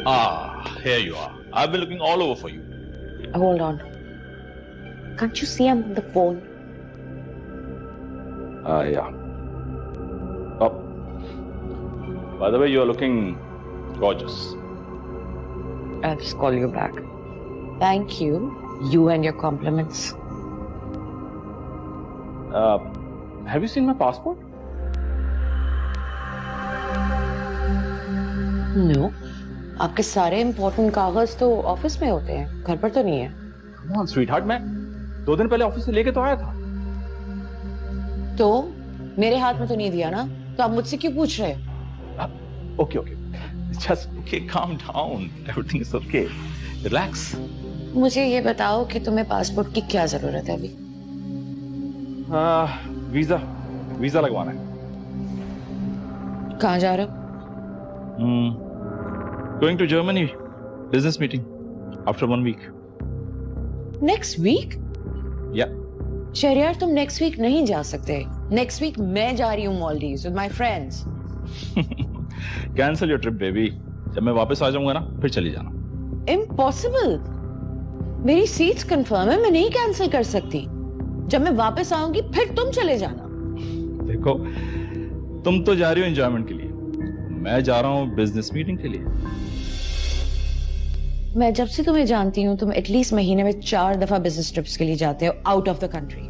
Here you are. I've been looking all over for you. Hold on. Can't you see I'm on the phone? Yeah. Oh. By the way, you're looking gorgeous. I'll just call you back. Thank you. You and your compliments. Have you seen my passport? No. आपके सारे important कागज तो office में होते हैं, घर पर तो नहीं है। Come on, sweetheart, मैं 2 दिन पहले ऑफिस से लेके तो आया था। तो मेरे हाथ में तो नहीं दिया ना, तो आप मुझसे क्यों पूछ रहे? Okay. Just okay, calm down. Everything is okay. Relax. मुझे ये बताओ कि तुम्हें पासपोर्ट की क्या जरूरत है अभी? वीजा लगवाना है। कहाँ जा रहे हो? Going to Germany. Business meeting. After 1 week. Next week? Yeah. Shahryar तुम नेक्स्ट वीक नहीं जा सकते। नेक्स्ट वीक मैं जा रही हूँ Maldives with my friends. Cancel your trip, baby. जब मैं वापस आ जाऊंगा ना, फिर चली जाना। Impossible. मेरी सीट्स कंफर्म है, मैं नहीं कैंसिल कर सकती। जब मैं वापस आऊंगी फिर तुम चले जाना। देखो, तुम तो जा रही हो एंजॉयमेंट के लिए, मैं जा रहा हूँ बिजनेस मीटिंग के लिए। मैं जब से तुम्हें जानती हूँ तुम एटलीस्ट महीने में 4 दफा बिजनेस ट्रिप्स के लिए जाते हो out of the country.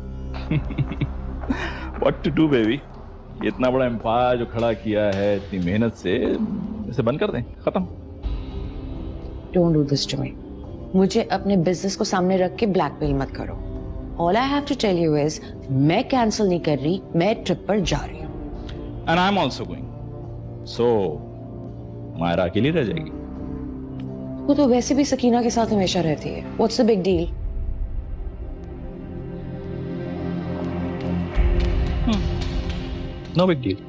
What to do, baby? इतना बड़ा एम्पायर जो खड़ा किया है इतनी मेहनत से, इसे बंद कर दें, खत्म। Don't do this to me. मुझे अपने बिजनेस को सामने रख के ब्लैकमेल मत करो। All I have to tell you is मैं कैंसिल नहीं कर रही, मैं ट्रिप पर जा रही हूँ। And I'm also going. So, Myra अकेली रह जाएगी। वो तो वैसे भी सकीना के साथ हमेशा रहती है। What's the big deal? No big deal.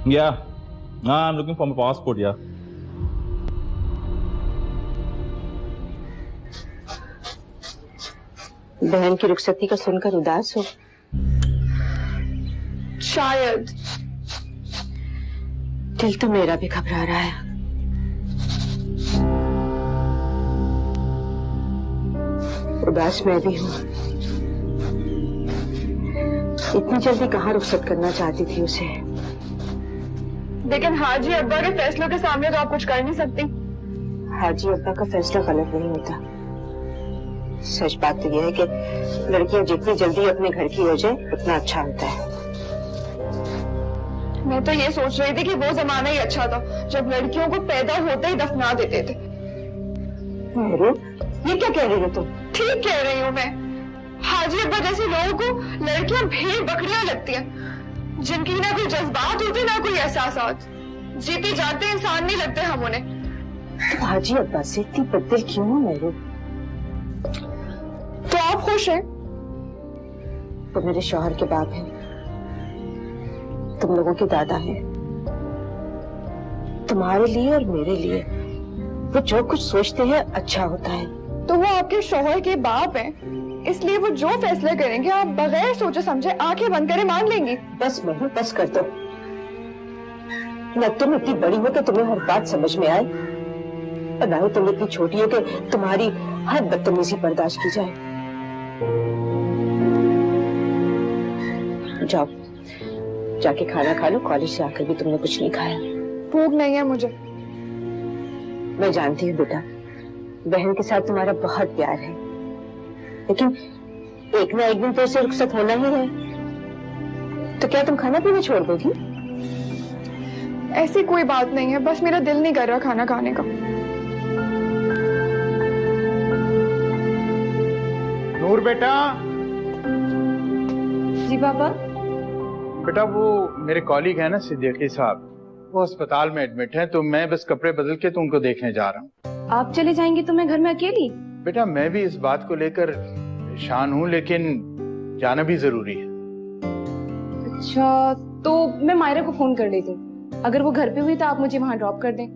Yeah. I'm looking for my passport, yeah. बहन की रुखसती का सुनकर उदास हो? शायद। दिल तो मेरा भी घबरा रहा है। उदास मैं भी हूँ। इतनी जल्दी कहाँ रुखसत करना चाहती थी उसे। लेकिन हाजी अब्बा के फैसलों के सामने तो आप कुछ कर नहीं सकती। हाजी अब्बा का फैसला गलत नहीं होता। सच बात तो यह है कि लड़कियां जितनी जल्दी अपने घर की हो जाए उतना अच्छा होता है। मैं तो ये सोच रही थी कि वो जमाना ही अच्छा था जब लड़कियों को पैदा होते ही दफना देते थे। अरे ये क्या कह रही हो तुम? ठीक कह रही हूँ मैं। हाजी अब्बा जैसे लोगों को लड़कियां भेड़ बकरियां लगती हैं, जिनकी ना कोई जज्बात होते ना कोई एहसासात। जीते जाते इंसान नहीं लगते हम उन्हें। तो हाजी अब्बा से इतनी बदल क्यों हो मेरे? तो आप खुश हैं? वो मेरे शौहर के बाप हैं, तुम लोगों के दादा हैं। तुम्हारे लिए और मेरे लिए वो जो कुछ सोचते हैं अच्छा होता है। तो वो आपके शौहर के बाप हैं, इसलिए वो जो फैसले करेंगे आप बगैर सोचे समझे आंखें बंद करे मान लेंगी। बस महू बस कर दो। न तुम इतनी बड़ी हो कि तुम्हें हर बात समझ में आए, और न ही तुम इतनी छोटी हो कि तुम्हारी हर बदतमीजी बर्दाश्त की जाए। जाओ जाके खाना खा लो, कॉलेज से आकर भी तुमने कुछ नहीं खाया। भूख नहीं है मुझे। मैं जानती हूँ बेटा, बहन के साथ तुम्हारा बहुत प्यार है, लेकिन एक ना एक दिन तो उसे रुखसत होना ही है। तो क्या तुम खाना पीना छोड़ दोगी? ऐसी कोई बात नहीं है, बस मेरा दिल नहीं कर रहा खाना खाने का। नूर बेटा। जी पापा। बेटा वो मेरे कॉलीग है ना सिद्दीकी साहब, वो अस्पताल में एडमिट हैं, तो मैं बस कपड़े बदल के तो उनको देखने जा रहा हूँ। आप चले जाएंगे तो मैं घर में अकेली? बेटा मैं भी इस बात को लेकर परेशान हूँ, लेकिन जाना भी जरूरी है। अच्छा तो मैं मायरा को फोन कर लेती हूँ, अगर वो घर पे हुई तो आप मुझे वहाँ ड्रॉप कर दें,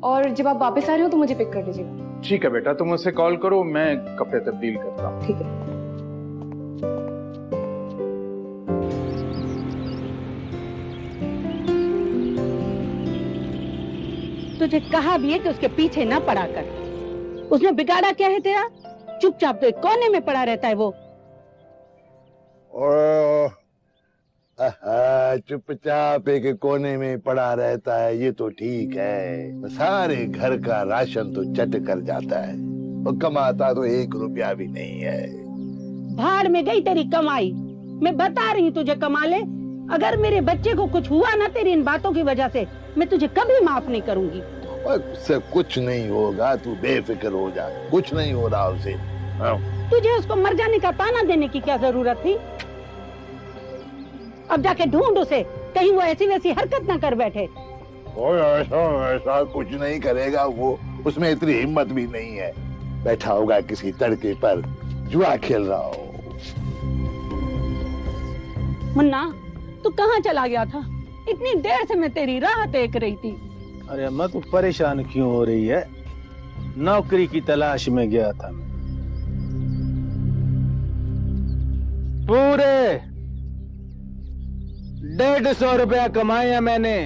और जब आप वापस आ रहे हो तो मुझे पिक कर लीजिएगा। ठीक है बेटा, तुम मुझसे कॉल करो, मैं कपड़े तब्दील करता हूँ। ठीक है। तुझे कहा भी है कि उसके पीछे ना पड़ा कर। उसने बिगाड़ा क्या है तेरा? चुपचाप तो एक कोने में पड़ा रहता है वो। चुपचाप एक कोने में पड़ा रहता है, ये तो ठीक है। सारे घर का राशन तो चट कर जाता है और कमाता तो 1 रुपया भी नहीं है। भाड़ में गई तेरी कमाई। मैं बता रही हूँ तुझे कमा ले। अगर मेरे बच्चे को कुछ हुआ ना तेरी इन बातों की वजह से, मैं तुझे कभी माफ नहीं करूंगी। उससे कुछ नहीं होगा, तू बेफिक्र हो जा, कुछ नहीं हो रहा उसे। हाँ। तुझे उसको मर जाने का ताना देने की क्या जरूरत थी? अब जाके ढूंढ उसे, कहीं वो ऐसी वैसी हरकत ना कर बैठे। ऐसा कुछ नहीं करेगा वो, उसमें इतनी हिम्मत भी नहीं है। बैठा होगा किसी तड़के पर जुआ खेल रहा हो। मुन्ना, तू कहाँ चला गया था? इतनी देर से मैं तेरी राह देख रही थी। अरे अम्मा तू परेशान क्यों हो रही है? नौकरी की तलाश में गया था मैं। पूरे 150 रुपया कमाया मैंने,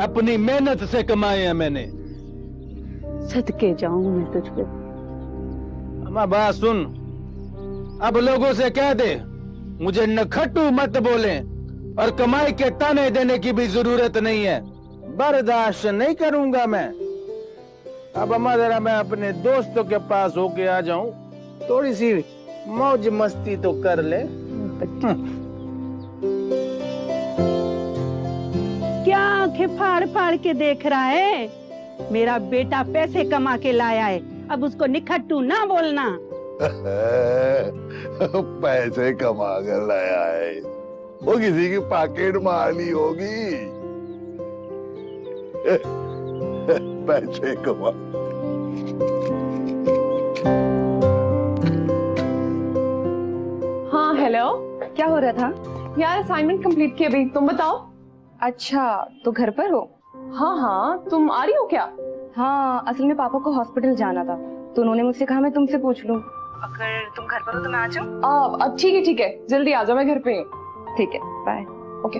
अपनी मेहनत से कमाया मैंने। सदके जाऊं मैं तुझ पे। अम्मा बात सुन, अब लोगों से कह दे मुझे नखट्टू मत बोले और कमाई के ताने देने की भी जरूरत नहीं है। बर्दाश्त नहीं करूंगा मैं। अब अम्मा जरा मैं अपने दोस्तों के पास होके आ जाऊं, थोड़ी सी मौज मस्ती तो कर ले। क्या आंखें फाड़ फाड़ के देख रहा है? मेरा बेटा पैसे कमा के लाया है, अब उसको निखट्टू ना बोलना। पैसे कमा कर लाया है, वो किसी की पॉकेट माली होगी। पैसे कमा। हाँ हेलो, क्या हो रहा था? यार असाइनमेंट कंप्लीट की अभी, तुम बताओ। अच्छा, तो घर पर हो? हाँ हाँ, तुम आ रही हो क्या? हाँ, असल में पापा को हॉस्पिटल जाना था, तो उन्होंने मुझसे कहा मैं तुमसे पूछ लूं। अगर तुम घर पर हो तो मैं आ जाऊं? अब ठीक है, जल्दी आ जाओ, मैं घर पे हूँ। ठीक है, बाय। ओके।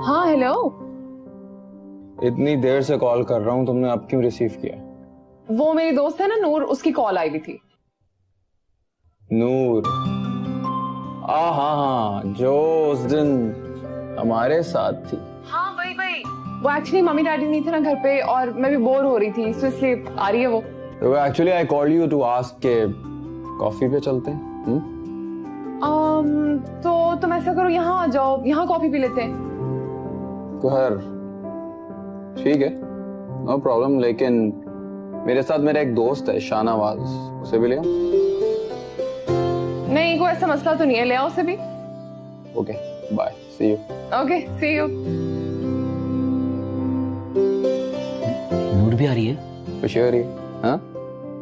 हाँ हेलो। इतनी देर से कॉल कर रहा हूँ, तुमने अब क्यों रिसीव किया? वो मेरी दोस्त है ना नूर, उसकी कॉल आई हुई थी। नूर? हाँ, जो उस दिन हमारे साथ थी। हाँ वही। वो एक्चुअली मम्मी डैडी नहीं थे ना घर पे, और मैं भी बोर हो रही थी, तो इसलिए आ रही है वो। तो actually I called you to ask के कॉफी पे चलते हैं। तो तुम ऐसा करो, यहाँ आ जाओ, यहाँ कॉफी पी लेते हैं। खैर ठीक है, नो प्रॉब्लम, लेकिन मेरे साथ मेरा एक दोस्त है शाहनवाज, उसे भी ले आओ। नहीं, कोई ऐसा मसला तो नहीं है, ले आओ उसे भी। Okay, bye, see you. Okay, see you. Noor भी आ रही है? खुशी हो रही है? हाँ,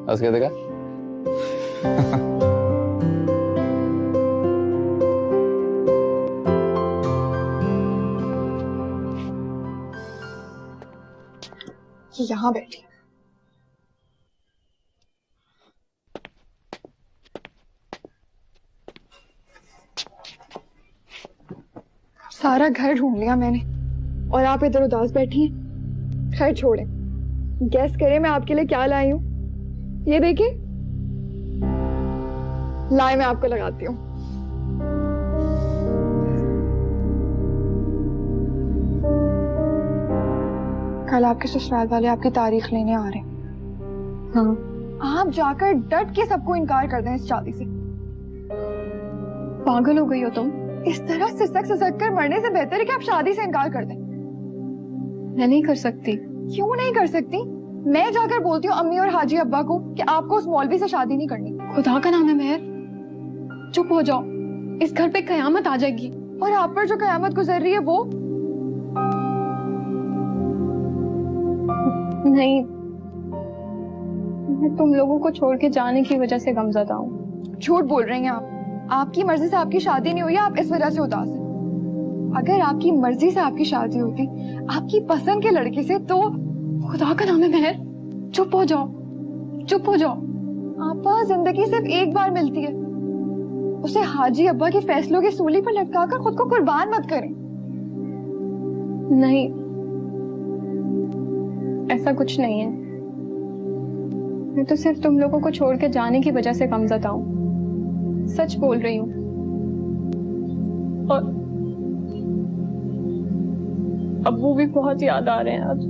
हंस के देखा। यहाँ बैठी। सारा घर ढूंढ लिया मैंने और आप इधर उदास बैठी हैं। खैर छोड़े, गैस करें मैं आपके लिए क्या लाई हूँ। ये देखिए, लाई मैं आपको लगाती हूँ। कल आपके ससुराल वाले आपकी तारीख लेने आ रहे हैं। हाँ, आप जाकर डट के सबको इनकार कर दें इस शादी से। पागल हो गई हो तुम? इस तरह सिसक कर मरने से बेहतर है कि आप शादी से इनकार कर दें। मैं नहीं कर सकती। क्यों नहीं कर सकती? मैं जाकर बोलती हूँ अम्मी और हाजी अब्बा को कि आपको उस मौलवी से शादी नहीं करनी। खुदा का नाम है मेहर, चुप हो जाओ, इस घर पे कयामत आ जाएगी। और आप पर जो कयामत गुजर रही है वो नहीं, मैं तुम लोगों को छोड़ के जाने की वजह से गमज़दा हूँ। झूठ बोल रही हैं आप। आपकी मर्जी से आपकी शादी नहीं हुई, आप इस वजह से उदास हैं। अगर आपकी मर्जी से आपकी शादी होती, आपकी पसंद के लड़के से, तो खुदा का नाम है मेहर, चुप हो जाओ, चुप हो जाओ। आपा जिंदगी सिर्फ एक बार मिलती है, उसे हाजी अब्बा के फैसलों की सूली पर लटकाकर खुद को कुर्बान मत करें। नहीं, ऐसा कुछ नहीं है। मैं तो सिर्फ तुम लोगों को छोड़ के जाने की वजह से गमज़दा हूँ, सच बोल रही हूँ। और अब्बू भी बहुत याद आ रहे हैं आज।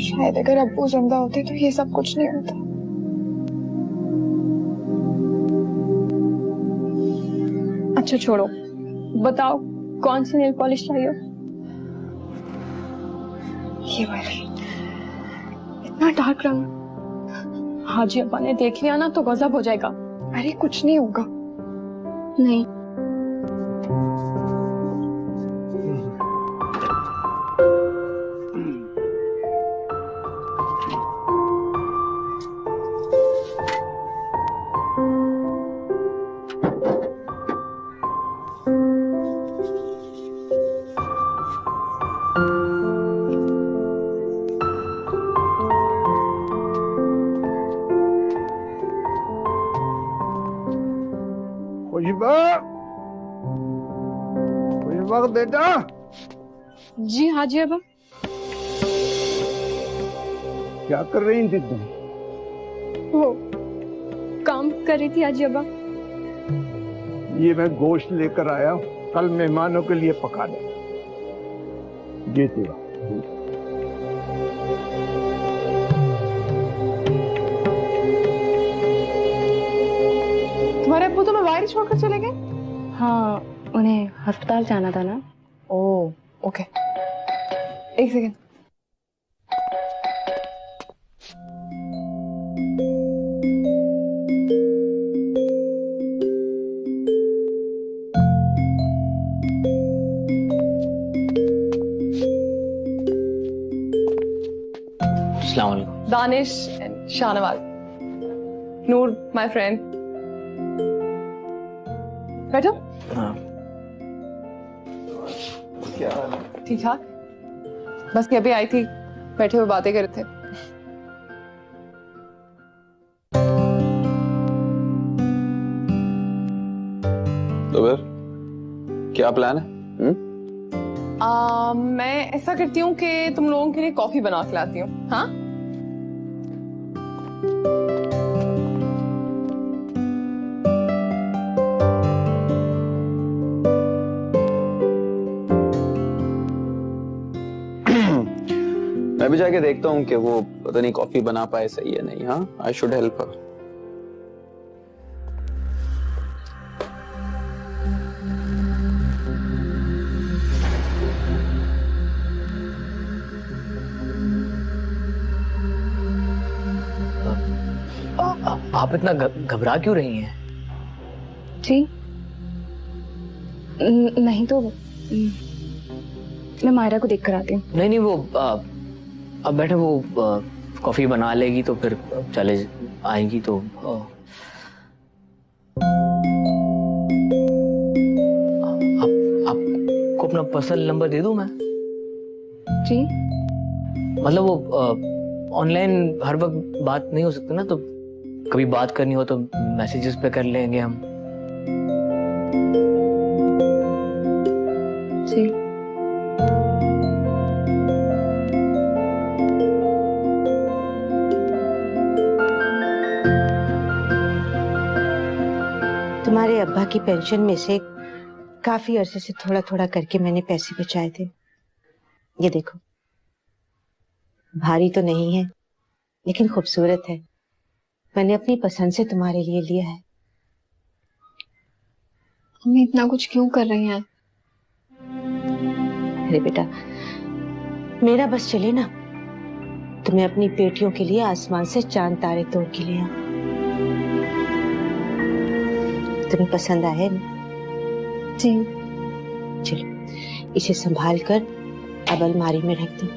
शायद अगर अब्बू जिंदा होते तो ये सब कुछ नहीं होता। अच्छा छोड़ो, बताओ कौन सी नेल पॉलिश चाहिए? ये वाली, इतना डार्क रंग। हाजी अब्बा ने देख लिया ना तो गजब हो जाएगा। अरे कुछ नहीं होगा। नहीं, खुशबा, खुशबा बेटा। जी हाजी अब्बा। क्या कर रही थी तुम? वो काम कर रही थी हाजी अब्बा। ये मैं गोश्त लेकर आया हूँ, कल मेहमानों के लिए पका दे। ये तेरा। तुम्हारे अब्बू तुम्हें बाहर छोड़कर चले गए? हाँ, उन्हें अस्पताल जाना था ना। ओह, ओके। एक सेकेंड। अस्सलाम वालेकुम। Danish and Shahnawaz. Noor my friend. बैठो। हाँ। ठीक ठाक। बस ये अभी आई थी, बैठे हुए बातें कर रहे थे। तो फिर क्या प्लान है? मैं ऐसा करती हूँ कि तुम लोगों के लिए कॉफी बना के लाती हूँ। हाँ, मैं भी जाके देखता हूँ कि वो पता नहीं कॉफी बना पाए सही है नहीं। हाँ, आई शुड हेल्प हर। आप इतना घबरा क्यों रही हैं? जी नहीं तो मैं मायरा को देख कर आती हूँ। नहीं नहीं, वो अब बैठे, वो कॉफी बना लेगी तो फिर चले आएगी तो आपको अपना पर्सनल नंबर दे दूं मैं? जी मतलब वो ऑनलाइन हर वक्त बात नहीं हो सकती ना, तो कभी बात करनी हो तो मैसेजेस पे कर लेंगे हम। जी तुम्हारे अब्बा की पेंशन में से काफी अरसे से थोड़ा थोड़ा करके मैंने पैसे बचाए थे। ये देखो, भारी तो नहीं है लेकिन खूबसूरत है। मैंने अपनी पसंद से तुम्हारे लिए लिया है। मम्मी इतना कुछ क्यों कर रही हैं? अरे बेटा, मेरा बस चले ना तो मैं अपनी बेटियों के लिए आसमान से चांद तारे तोड़ के ले आऊं। तुम्हें पसंद आए ना? जी। चलो इसे संभाल कर अब अलमारी में रख दो।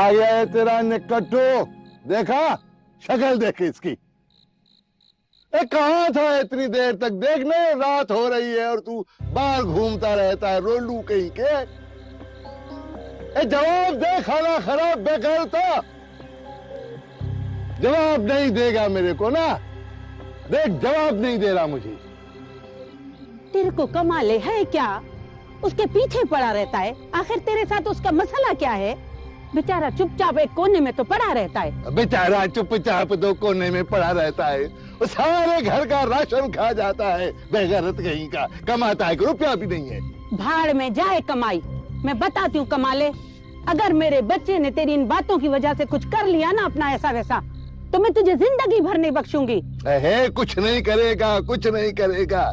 आ गया है तेरा निकट्टू। देखा, शक्ल देख इसकी। कहाँ था इतनी देर तक? देखने रात हो रही है और तू बाहर घूमता रहता है, रोलू कहीं के। जवाब दे, खाना खराब बेकार था। जवाब नहीं देगा मेरे को ना? देख, जवाब नहीं दे रहा मुझे। तेरे को कमाले है क्या? उसके पीछे पड़ा रहता है। आखिर तेरे साथ उसका मसला क्या है? बेचारा चुपचाप एक कोने में तो पड़ा रहता है। बेचारा चुपचाप दो कोने में पड़ा रहता है। वो सारे घर का राशन खा जाता है, बेगैरत कहीं का। कमाता है, रुपया भी नहीं है। भाड़ में जाए कमाई। मैं बताती हूँ कमाले, अगर मेरे बच्चे ने तेरी इन बातों की वजह से कुछ कर लिया ना अपना ऐसा वैसा, तो मैं तुझे जिंदगी भर नहीं बख्शूंगी। कुछ नहीं करेगा, कुछ नहीं करेगा।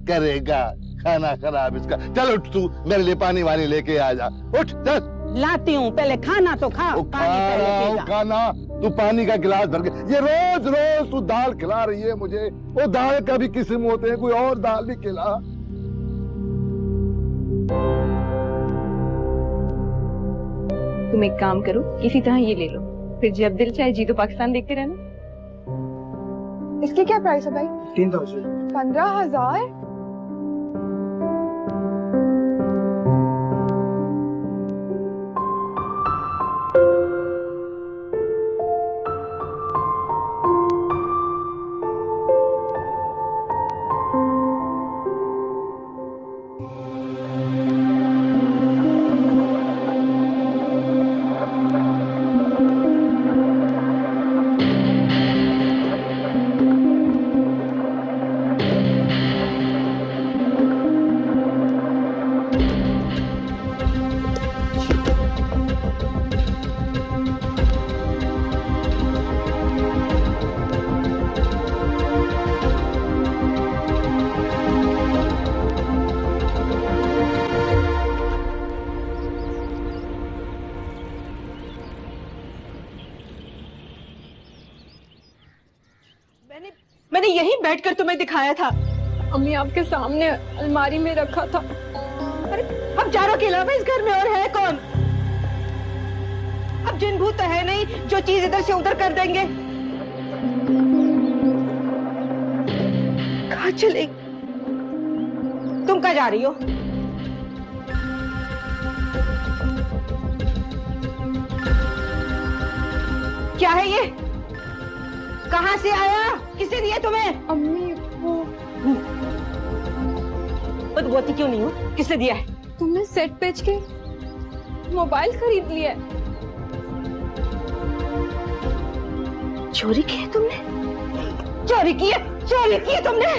करेगा, खाना खराब इसका। चल उठ, तू मेरे लिए पानी वानी लेके आ जा। उठ चल। लाती हूँ, पहले खाना तो खा। खाना, तू पानी का गिलास भर के। ये रोज रोज तू दाल खिला रही है मुझे। वो दाल का भी किस्म होते हैं, कोई और दाल भी खिला। तुम एक काम करो, किसी तरह ये ले लो, फिर जब दिल चाहे जी तो पाकिस्तान देखते रहना। इसकी क्या प्राइस है भाई? 15,000। 15,000? मैंने यहीं बैठकर तुम्हें दिखाया था। अम्मी आपके सामने अलमारी में रखा था। अरे अब चारों के अलावा इस घर में और है कौन? अब जिन भूत तो है नहीं जो चीज इधर से उधर कर देंगे। कहाँ चले? तुम कहाँ जा रही हो? क्या है ये? कहाँ से आया? किसने दिया तुम्हें? अम्मी वो बदबूती क्यों नहीं हो? किसने दिया है? तुमने सेट बेच के मोबाइल खरीद लिया। चोरी की है तुमने? चोरी की है तुमने?